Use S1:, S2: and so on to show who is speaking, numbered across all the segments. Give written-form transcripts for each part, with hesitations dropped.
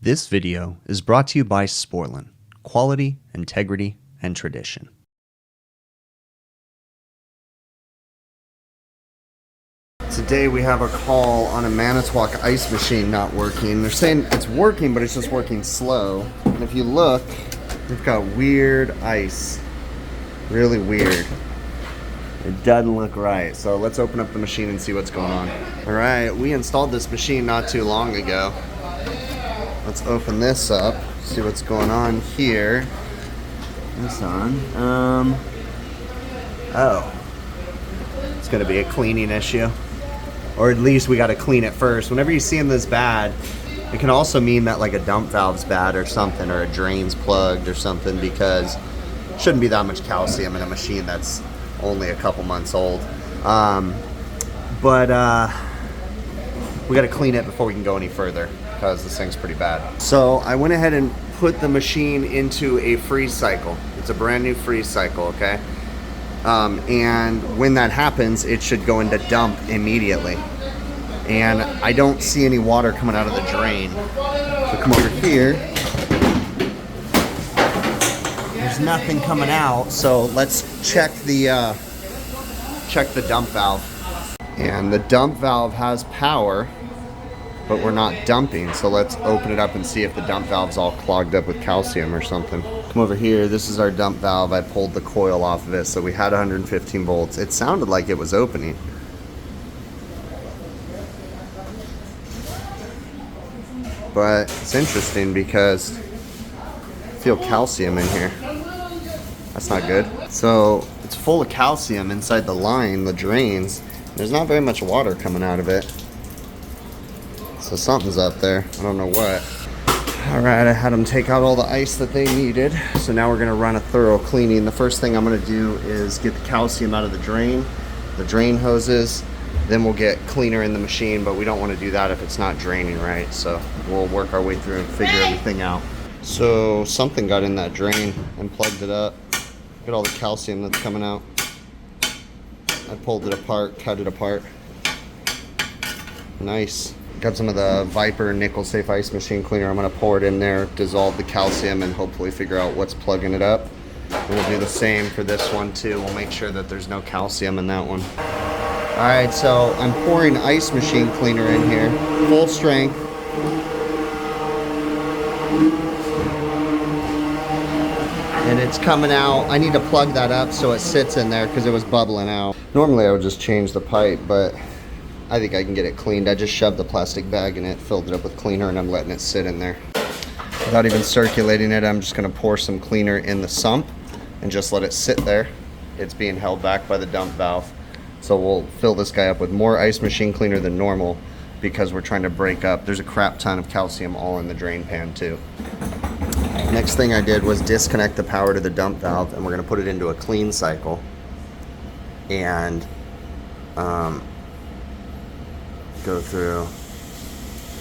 S1: This video is brought to you by Sportland, quality, integrity, and tradition. Today we have a call on a Manitowoc ice machine not working. They're saying it's working, but it's just working slow. And if you look, we've got weird ice. Really weird. It doesn't look right. So let's open up the machine and see what's going on. All right, we installed this machine not too long ago. Let's open this up, see what's going on here. This on. Oh. It's gonna be a cleaning issue. Or at least we gotta clean it first. Whenever you see them this bad, it can also mean that like a dump valve's bad or something, or a drain's plugged or something, because it shouldn't be that much calcium in a machine that's only a couple months old. We gotta clean it before we can go any further, because this thing's pretty bad. So I went ahead and put the machine into a freeze cycle. It's a brand new freeze cycle, okay? And when that happens, it should go into dump immediately. And I don't see any water coming out of the drain. So come over here. There's nothing coming out, so let's check the dump valve. And the dump valve has power, but we're not dumping, so let's open it up and see if the dump valve's all clogged up with calcium or something. Come over here, this is our dump valve. I pulled the coil off of it, so we had 115 volts. It sounded like it was opening. But it's interesting because I feel calcium in here. That's not good. So it's full of calcium inside the line, the drains. There's not very much water coming out of it. So something's up there. I don't know what. All right, I had them take out all the ice that they needed. So now we're gonna run a thorough cleaning. The first thing I'm gonna do is get the calcium out of the drain hoses. Then we'll get cleaner in the machine, but we don't wanna do that if it's not draining right. So we'll work our way through and figure everything out. So something got in that drain and plugged it up. Look at all the calcium that's coming out. I pulled it apart, cut it apart. Nice. Got some of the Viper nickel safe ice machine cleaner. I'm gonna pour it in there, dissolve the calcium, and hopefully figure out what's plugging it up. And we'll do the same for this one too. We'll make sure that there's no calcium in that one. All right, so I'm pouring ice machine cleaner in here, full strength. And it's coming out. I need to plug that up so it sits in there because it was bubbling out. Normally I would just change the pipe, but I think I can get it cleaned. I just shoved the plastic bag in it, filled it up with cleaner, and I'm letting it sit in there. Without even circulating it, I'm just gonna pour some cleaner in the sump and just let it sit there. It's being held back by the dump valve. So we'll fill this guy up with more ice machine cleaner than normal because we're trying to break up. There's a crap ton of calcium all in the drain pan too. Next thing I did was disconnect the power to the dump valve, and we're gonna put it into a clean cycle and go through,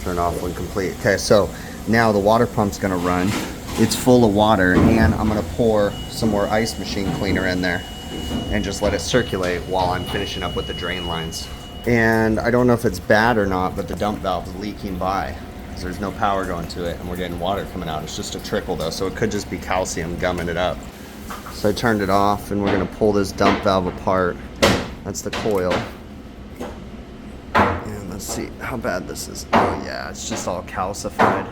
S1: turn off when complete. Okay, so now the water pump's gonna run. It's full of water, and I'm gonna pour some more ice machine cleaner in there and just let it circulate while I'm finishing up with the drain lines. And I don't know if it's bad or not, but the dump valve's leaking by. There's no power going to it, and we're getting water coming out. It's just a trickle though, so it could just be calcium gumming it up. So I turned it off, and we're gonna pull this dump valve apart. That's the coil. And let's see how bad this is. Oh yeah, it's just all calcified.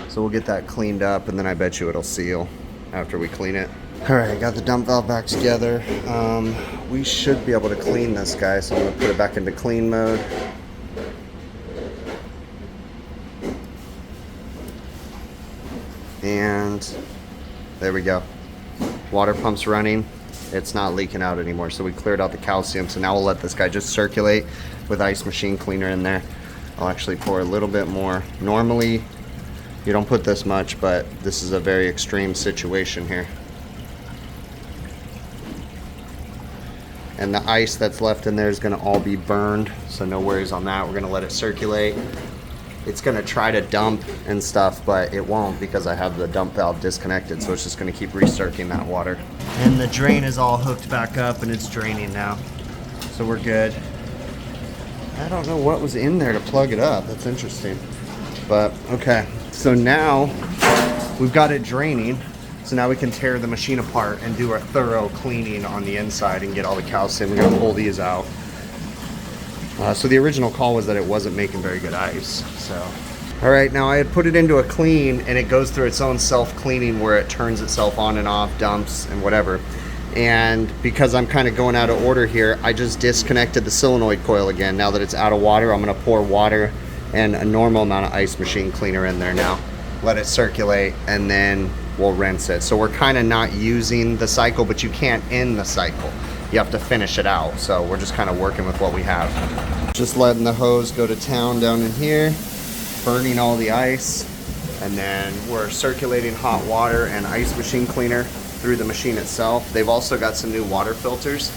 S1: So we'll get that cleaned up, and then I bet you it'll seal after we clean it. All right, I got the dump valve back together. We should be able to clean this guy, so I'm gonna put it back into clean mode. And there we go. Water pump's running. It's not leaking out anymore, so we cleared out the calcium. So now we'll let this guy just circulate with ice machine cleaner in there. I'll actually pour a little bit more. Normally you don't put this much, but this is a very extreme situation here. And the ice that's left in there is gonna all be burned, so no worries on that. We're gonna let it circulate. It's gonna try to dump and stuff, but it won't because I have the dump valve disconnected, so it's just gonna keep recirculating that water. And the drain is all hooked back up and it's draining now. So we're good. I don't know what was in there to plug it up. That's interesting. But okay, So now we've got it draining. So now we can tear the machine apart and do a thorough cleaning on the inside and get all the calcium. We're gonna pull these out. So the original call was that it wasn't making very good ice. So, all right, now I had put it into a clean and it goes through its own self-cleaning where it turns itself on and off, dumps and whatever. And because I'm kind of going out of order here, I just disconnected the solenoid coil again. Now that it's out of water, I'm gonna pour water and a normal amount of ice machine cleaner in there now. Let it circulate and then we'll rinse it. So we're kind of not using the cycle, but you can't end the cycle. You have to finish it out. So we're just kind of working with what we have. Just letting the hose go to town down in here, burning all the ice, and then we're circulating hot water and ice machine cleaner through the machine itself. They've also got some new water filters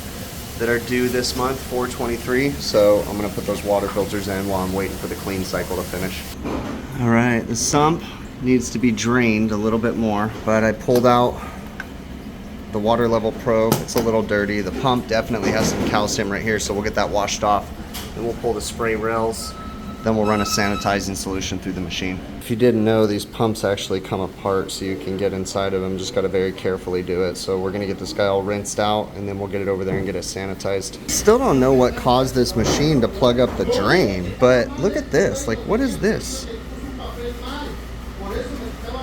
S1: that are due this month, 4/23. So I'm gonna put those water filters in while I'm waiting for the clean cycle to finish. All right, the sump needs to be drained a little bit more, but I pulled out the water level probe. It's a little dirty. The pump definitely has some calcium right here, so we'll get that washed off. Then we'll pull the spray rails. Then we'll run a sanitizing solution through the machine. If you didn't know, these pumps actually come apart so you can get inside of them. Just gotta very carefully do it. So we're gonna get this guy all rinsed out and then we'll get it over there and get it sanitized. Still don't know what caused this machine to plug up the drain, but look at this. Like, what is this?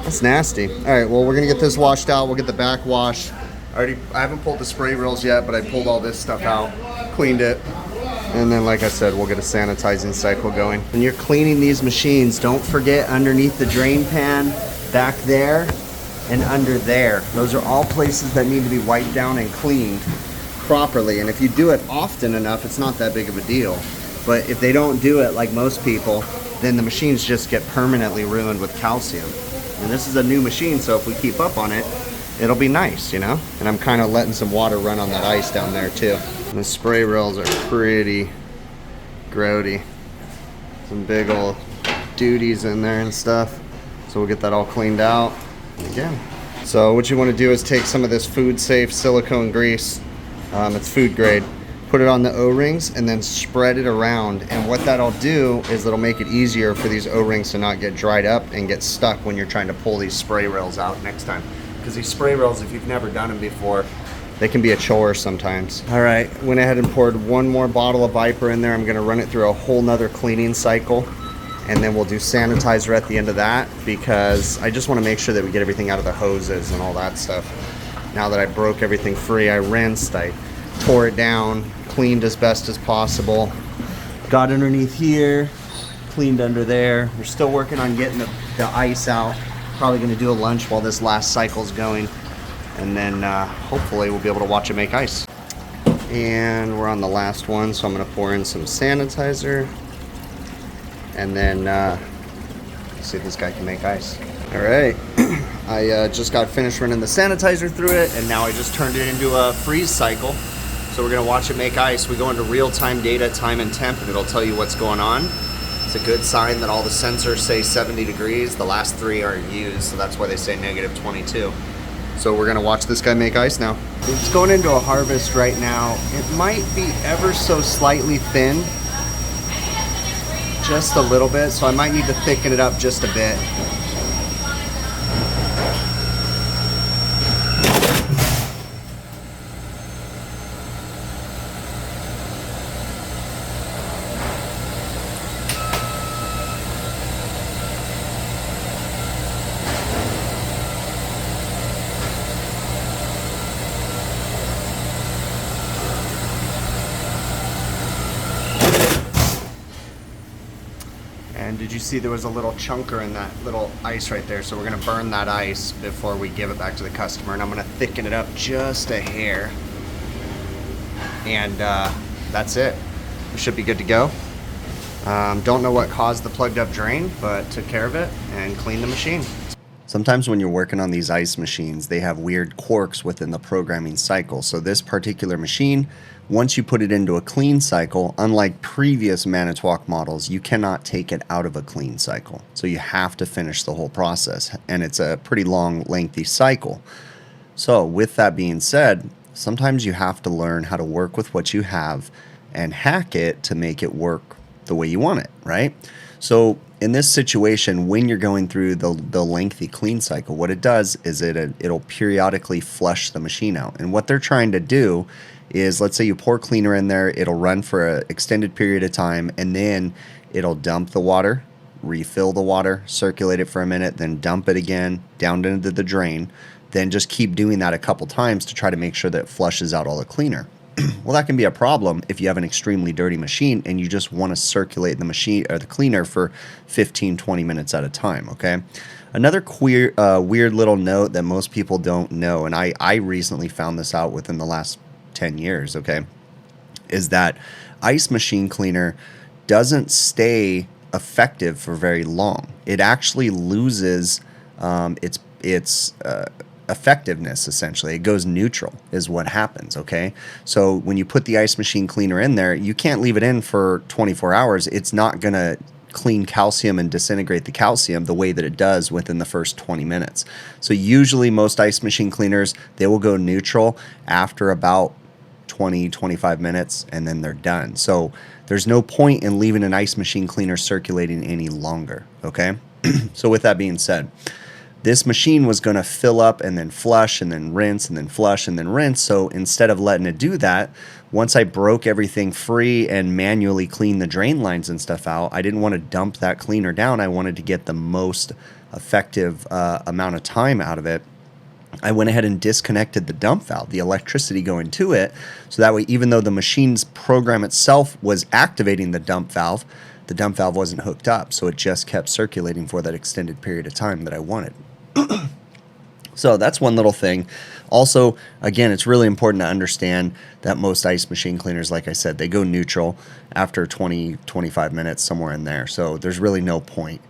S1: That's nasty. All right, well, we're gonna get this washed out. We'll get the back wash. I haven't pulled the spray rails yet, but I pulled all this stuff out, cleaned it, and then, like I said, we'll get a sanitizing cycle going. When you're cleaning these machines, don't forget underneath the drain pan, back there, and under there. Those are all places that need to be wiped down and cleaned properly. And if you do it often enough, it's not that big of a deal. But if they don't do it like most people, then the machines just get permanently ruined with calcium. And this is a new machine, so if we keep up on it, it'll be nice, you know? And I'm kind of letting some water run on that ice down there too. And the spray rails are pretty grody. Some big old duties in there and stuff. So we'll get that all cleaned out again. So what you want to do is take some of this food safe silicone grease. It's food grade. Put it on the O-rings and then spread it around. And what that'll do is it'll make it easier for these O-rings to not get dried up and get stuck when you're trying to pull these spray rails out next time. Because these spray rails, if you've never done them before, they can be a chore sometimes. All right, went ahead and poured one more bottle of Viper in there. I'm gonna run it through a whole nother cleaning cycle, and then we'll do sanitizer at the end of that, because I just wanna make sure that we get everything out of the hoses and all that stuff. Now that I broke everything free, I rinsed, I tore it down, cleaned as best as possible. Got underneath here, cleaned under there. We're still working on getting the ice out. Probably gonna do a lunch while this last cycle's going. And then hopefully we'll be able to watch it make ice. And we're on the last one, so I'm gonna pour in some sanitizer. And then see if this guy can make ice. All right, I just got finished running the sanitizer through it, and now I just turned it into a freeze cycle. So we're gonna watch it make ice. We go into real-time data, time and temp, and it'll tell you what's going on. It's a good sign that all the sensors say 70 degrees. The last three aren't used, so that's why they say -22. So we're gonna watch this guy make ice now. It's going into a harvest right now. It might be ever so slightly thin, just a little bit, so I might need to thicken it up just a bit. And did you see there was a little chunker in that little ice right there? So we're gonna burn that ice before we give it back to the customer, and I'm gonna thicken it up just a hair. And that's it. We should be good to go. Don't know what caused the plugged up drain, but took care of it and cleaned the machine. Sometimes when you're working on these ice machines, they have weird quirks within the programming cycle. So this particular machine, once you put it into a clean cycle, unlike previous Manitowoc models, you cannot take it out of a clean cycle. So you have to finish the whole process, and it's a pretty long, lengthy cycle. So with that being said, sometimes you have to learn how to work with what you have and hack it to make it work the way you want it, right? So in this situation, when you're going through the lengthy clean cycle, what it does is it'll periodically flush the machine out. And what they're trying to do is, let's say you pour cleaner in there, it'll run for an extended period of time, and then it'll dump the water, refill the water, circulate it for a minute, then dump it again down into the drain, then just keep doing that a couple times to try to make sure that it flushes out all the cleaner. Well, that can be a problem if you have an extremely dirty machine and you just want to circulate the machine or the cleaner for 15-20 minutes at a time, okay? Another weird little note that most people don't know, and I recently found this out within the last 10 years, okay, is that ice machine cleaner doesn't stay effective for very long. It actually loses its effectiveness, essentially. It goes neutral is what happens, okay? So when you put the ice machine cleaner in there, you can't leave it in for 24 hours. It's not going to clean calcium and disintegrate the calcium the way that it does within the first 20 minutes. So usually most ice machine cleaners, they will go neutral after about 20-25 minutes, and then they're done. So there's no point in leaving an ice machine cleaner circulating any longer, okay? So with that being said, this machine was going to fill up and then flush and then rinse and then flush and then rinse. So instead of letting it do that, once I broke everything free and manually cleaned the drain lines and stuff out, I didn't want to dump that cleaner down. I wanted to get the most effective amount of time out of it. I went ahead and disconnected the dump valve, the electricity going to it, so that way even though the machine's program itself was activating the dump valve wasn't hooked up, so it just kept circulating for that extended period of time that I wanted. So that's one little thing. Also, again, it's really important to understand that most ice machine cleaners, like I said, they go neutral after 20-25 minutes, somewhere in there, so there's really no point.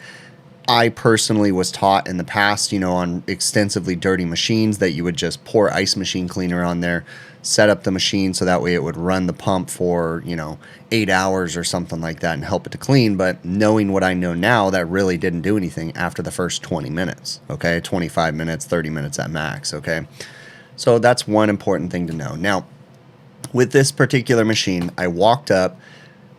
S1: I personally was taught in the past, on extensively dirty machines that you would just pour ice machine cleaner on there, set up the machine so that way it would run the pump for, 8 hours or something like that and help it to clean. But knowing what I know now, that really didn't do anything after the first 20 minutes, okay? 25 minutes, 30 minutes at max, okay? So that's one important thing to know. Now, with this particular machine, I walked up.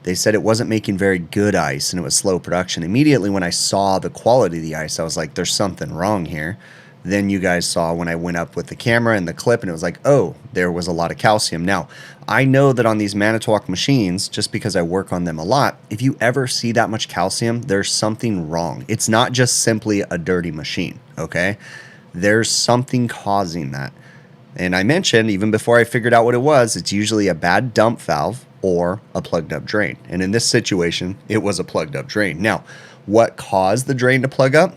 S1: They said it wasn't making very good ice and it was slow production. Immediately when I saw the quality of the ice, I was like, there's something wrong here. Then you guys saw when I went up with the camera and the clip, and it was like, oh, there was a lot of calcium. Now, I know that on these Manitowoc machines, just because I work on them a lot, if you ever see that much calcium, there's something wrong. It's not just simply a dirty machine, okay? There's something causing that. And I mentioned, even before I figured out what it was, it's usually a bad dump valve or a plugged up drain. And in this situation, it was a plugged up drain. Now, what caused the drain to plug up?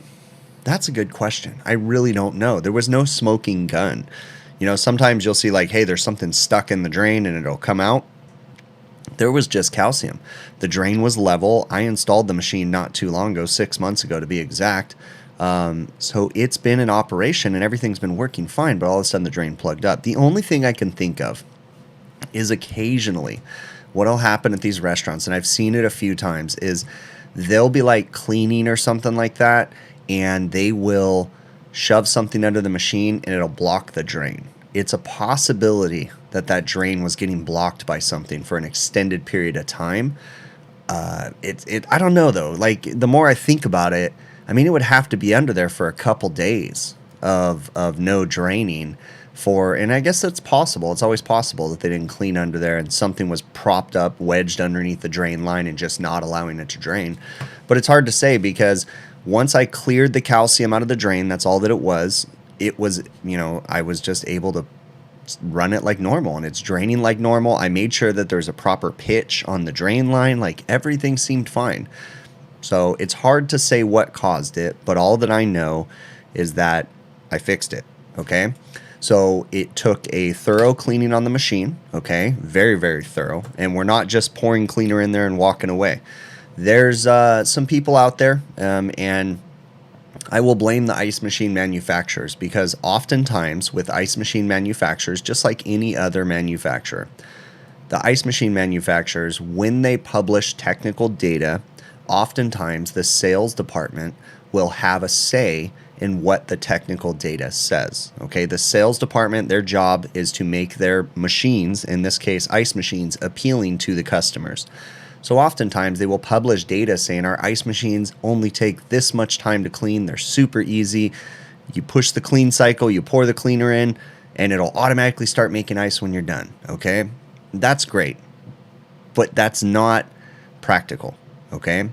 S1: That's a good question. I really don't know. There was no smoking gun. Sometimes you'll see like, hey, there's something stuck in the drain and it'll come out. There was just calcium. The drain was level. I installed the machine not too long ago, 6 months ago to be exact. So it's been in operation and everything's been working fine, but all of a sudden the drain plugged up. The only thing I can think of is occasionally what'll happen at these restaurants, and I've seen it a few times, is they'll be like cleaning or something like that, and they will shove something under the machine and it'll block the drain. It's a possibility that that drain was getting blocked by something for an extended period of time. I don't know though. Like, the more I think about it, I mean, it would have to be under there for a couple days of no draining and I guess that's possible. It's always possible that they didn't clean under there and something was propped up, wedged underneath the drain line and just not allowing it to drain. But it's hard to say because once I cleared the calcium out of the drain, that's all that it was. I was just able to run it like normal and it's draining like normal. I made sure that there's a proper pitch on the drain line. Like, everything seemed fine. So it's hard to say what caused it, but all that I know is that I fixed it, okay? So it took a thorough cleaning on the machine, okay? Very, very thorough. And we're not just pouring cleaner in there and walking away. There's some people out there, and I will blame the ice machine manufacturers, because oftentimes with ice machine manufacturers, just like any other manufacturer, the ice machine manufacturers, when they publish technical data, oftentimes the sales department will have a say in what the technical data says. Okay, the sales department, their job is to make their machines, in this case ice machines, appealing to the customers.
S2: So oftentimes they will publish data saying our ice machines only take this much time to clean. They're super easy. You push the clean cycle, you pour the cleaner in, and it'll automatically start making ice when you're done, okay? That's great, but that's not practical, okay?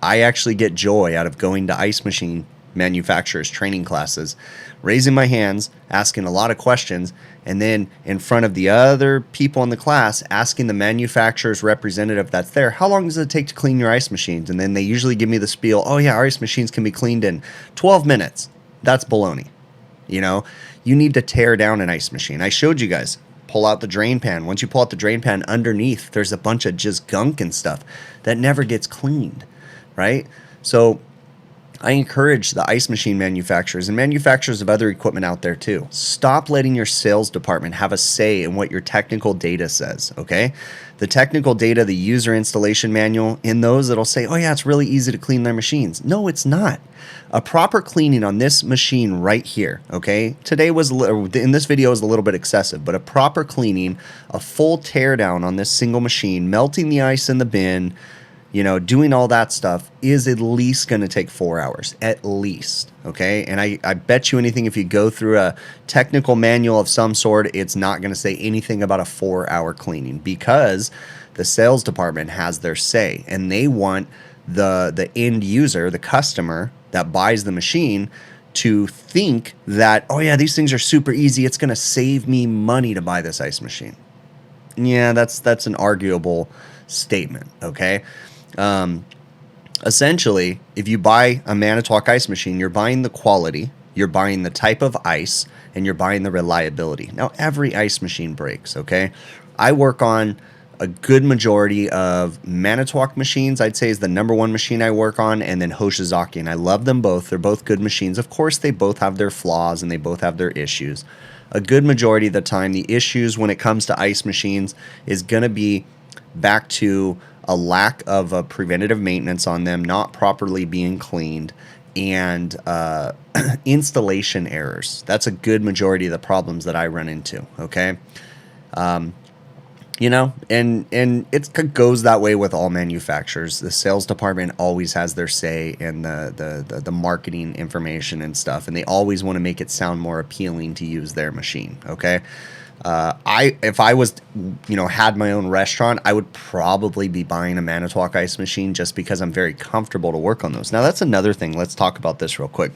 S2: I actually get joy out of going to ice machine manufacturers training classes, raising my hands, asking a lot of questions, and then in front of the other people in the class, asking the manufacturer's representative that's there, how long does it take to clean your ice machines? And then they usually give me the spiel, oh yeah, our ice machines can be cleaned in 12 minutes. That's baloney. You know, you need to tear down an ice machine. I showed you guys, pull out the drain pan. Once you pull out the drain pan, underneath, there's a bunch of just gunk and stuff that never gets cleaned, right? So I encourage the ice machine manufacturers and manufacturers of other equipment out there too. Stop letting your sales department have a say in what your technical data says, okay? The technical data, the user installation manual, in those it'll say, oh yeah, it's really easy to clean their machines. No, it's not. A proper cleaning on this machine right here, okay? Today was, in this video is a little bit excessive, but a proper cleaning, a full tear down on this single machine, melting the ice in the bin, you know, doing all that stuff is at least going to take 4 hours, at least, okay? And I bet you anything, if you go through a technical manual of some sort, it's not going to say anything about a 4-hour cleaning, because the sales department has their say, and they want the end user, the customer that buys the machine, to think that, oh yeah, these things are super easy, it's going to save me money to buy this ice machine. Yeah, that's an arguable statement, okay? Essentially, if you buy a Manitowoc ice machine, you're buying the quality, you're buying the type of ice, and you're buying the reliability. Now, every ice machine breaks, okay? I work on a good majority of Manitowoc machines. I'd say is the number one machine I work on, and then Hoshizaki, and I love them both. They're both good machines. Of course, they both have their flaws, and they both have their issues. A good majority of the time, the issues when it comes to ice machines is going to be back to a lack of a preventative maintenance on them, not properly being cleaned, and installation errors. That's a good majority of the problems that I run into, okay? You know, and it goes that way with all manufacturers. The sales department always has their say in the marketing information and stuff, and they always want to make it sound more appealing to use their machine, okay? If I was, you know, had my own restaurant, I would probably be buying a Manitowoc ice machine just because I'm very comfortable to work on those. Now, that's another thing. Let's talk about this real quick.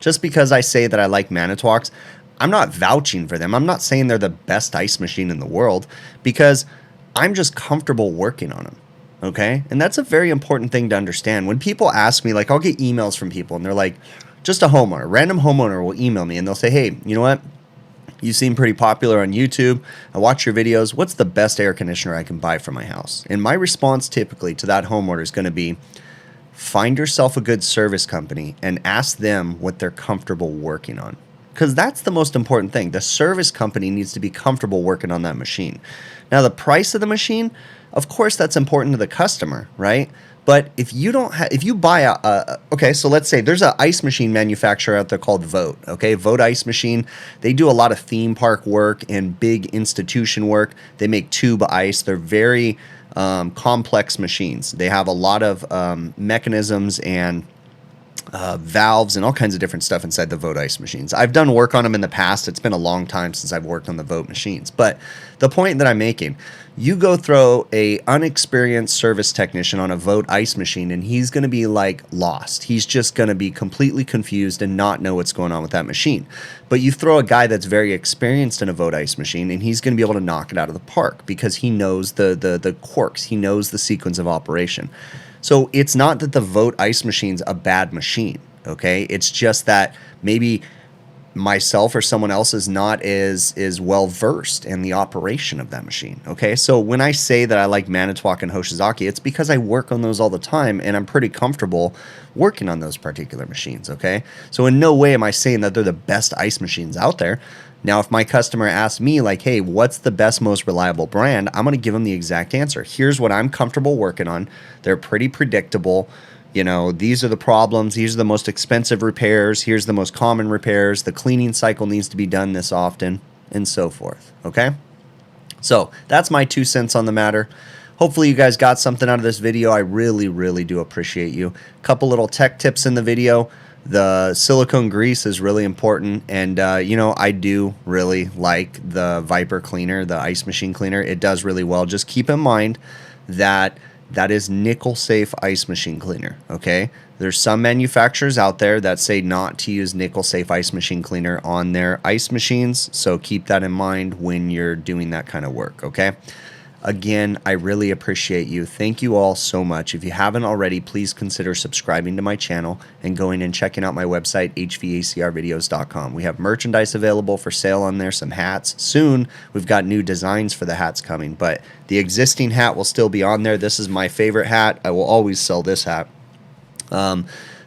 S2: Just because I say that I like Manitowocs, I'm not vouching for them. I'm not saying they're the best ice machine in the world, because I'm just comfortable working on them. Okay? And that's a very important thing to understand. When people ask me, like, I'll get emails from people and they're like, just a homeowner, a random homeowner will email me and they'll say, hey, you know what? You seem pretty popular on YouTube. I watch your videos. What's the best air conditioner I can buy for my house? And my response typically to that homeowner is going to be, find yourself a good service company and ask them what they're comfortable working on. Because that's the most important thing. The service company needs to be comfortable working on that machine. Now, the price of the machine, of course, that's important to the customer, right? But if you don't have, if you buy okay, so let's say there's an ice machine manufacturer out there called Vote, okay? Vote Ice Machine. They do a lot of theme park work and big institution work. They make tube ice. They're very complex machines. They have a lot of mechanisms and valves and all kinds of different stuff inside the Vote ice machines. I've done work on them in the past. It's been a long time since I've worked on the Vote machines. But the point that I'm making, you go throw a unexperienced service technician on a Vote ice machine and he's going to be like lost. He's just going to be completely confused and not know what's going on with that machine. But you throw a guy that's very experienced in a Vote ice machine and he's going to be able to knock it out of the park because he knows the quirks. He knows the sequence of operation. So it's not that the Vote ice machine's a bad machine, okay? It's just that maybe myself or someone else is not as well versed in the operation of that machine, okay? So when I say that I like Manitowoc and Hoshizaki, it's because I work on those all the time and I'm pretty comfortable working on those particular machines, okay? So in no way am I saying that they're the best ice machines out there. Now, if my customer asks me, like, hey, what's the best, most reliable brand? I'm going to give them the exact answer. Here's what I'm comfortable working on. They're pretty predictable. You know, these are the problems. These are the most expensive repairs. Here's the most common repairs. The cleaning cycle needs to be done this often, and so forth. Okay? So that's my 2 cents on the matter. hopefully you guys got something out of this video. I really, really do appreciate you. Couple little tech tips in the video. The silicone grease is really important, and you know, I do really like the Viper cleaner, the ice machine cleaner. It does really well. Just keep in mind that that is nickel safe ice machine cleaner, okay? There's some manufacturers out there that say not to use nickel safe ice machine cleaner on their ice machines, so keep that in mind when you're doing that kind of work, okay? Again, I really appreciate you. Thank you all so much. If you haven't already, please consider subscribing to my channel and going and checking out my website, HVACRvideos.com. We have merchandise available for sale on there, some hats. Soon, we've got new designs for the hats coming, but the existing hat will still be on there. This is my favorite hat. I will always sell this hat.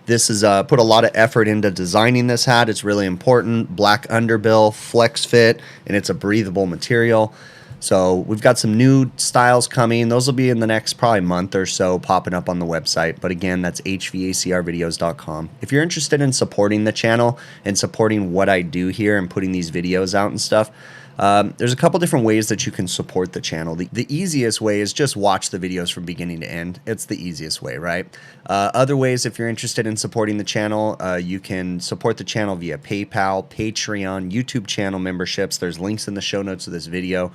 S2: This is put a lot of effort into designing this hat. It's really important. Black underbill, flex fit, and it's a breathable material. So we've got some new styles coming. Those will be in the next probably month or so popping up on the website. But again, that's HVACRvideos.com. If you're interested in supporting the channel and supporting what I do here and putting these videos out and stuff, there's a couple different ways that you can support the channel. The easiest way is just watch the videos from beginning to end. It's the easiest way, right? Other ways, if you're interested in supporting the channel, you can support the channel via PayPal, Patreon, YouTube channel memberships. There's links in the show notes of this video.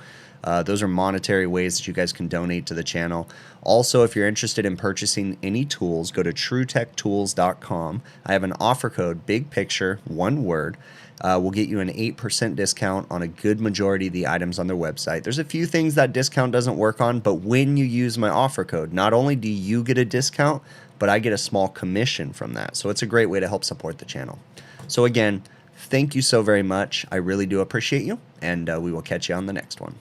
S2: Those are monetary ways that you guys can donate to the channel. Also, if you're interested in purchasing any tools, go to TrueTechTools.com. I have an offer code, big picture, one word. We'll get you an 8% discount on a good majority of the items on their website. There's a few things that discount doesn't work on, but when you use my offer code, not only do you get a discount, but I get a small commission from that. So it's a great way to help support the channel. So again, thank you so very much. I really do appreciate you, and we will catch you on the next one.